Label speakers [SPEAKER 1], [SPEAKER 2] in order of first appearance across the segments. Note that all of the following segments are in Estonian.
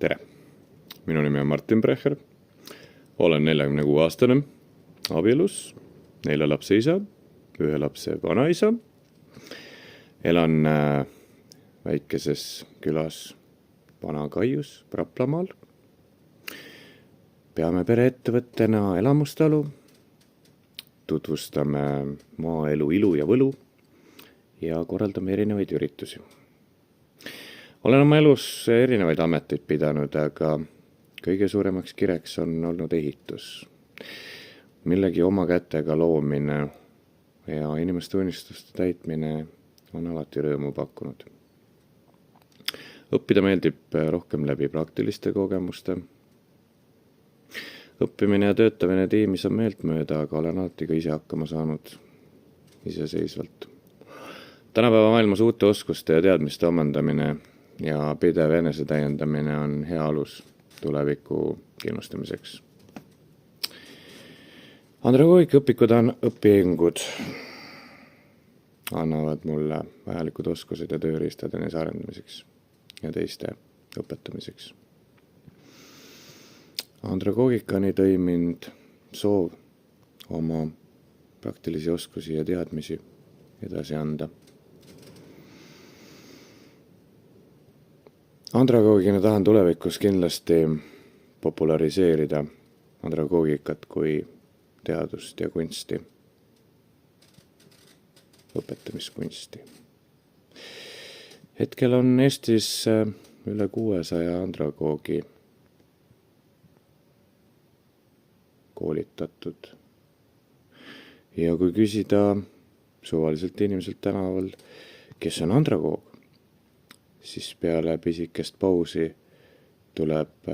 [SPEAKER 1] Tere! Minu nimi on Martin Brecher. Olen 46-aastane, abielus, 4 lapse isa, 1 lapse vanaisa. Elan väikeses külas Vana-Kaius, Raplamaal. Peame pereettevõttena elamustalu. Tutvustame maaelu ilu ja võlu ja korraldame erinevaid üritusi. Olen oma elus erinevaid ameteid pidanud, aga kõige suuremaks kireks on olnud ehitus. Millegi oma kätega loomine ja inimeste unistuste täitmine on alati rõõmu pakkunud. Õppida meeldib rohkem läbi praktiliste kogemuste. Õppimine ja töötamine tiimis on meeltmööda, aga olen alati ka ise hakkama saanud iseseisvalt. Tänapäeva maailmas uute oskuste ja teadmiste omandamine ja pidev enesetäiendamine on hea alus tuleviku kindlustamiseks. Andragoogika õpiõpingud annavad mulle vajalikud oskused ja tööriistad enese arendamiseks ja teiste õpetamiseks. Andragoogikani tõi mind soov oma praktilisi oskusi ja teadmisi edasi anda. Andragoogina tahan tulevikus kindlasti populariseerida andragoogikat kui teadust ja kunsti, õpetamiskunsti. Hetkel on Eestis üle 600 andragoogi koolitatud. Ja kui küsida suvaliselt inimeselt tänaval, kes on andragoog, siis peale pisikest pausi tuleb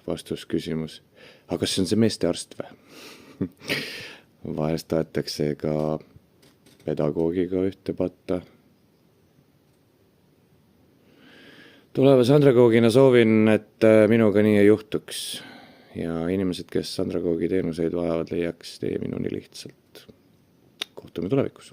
[SPEAKER 1] vastusküsimus. Aga kas see on see meeste arst või? Vahest tahetakse ka pedagoogiga ühte patta. Tulevase andragoogina soovin, et minuga nii ei juhtuks ja inimesed, kes andragoogi teenuseid vajavad, leiaks tee minuni lihtsalt. Kohtume tulevikus.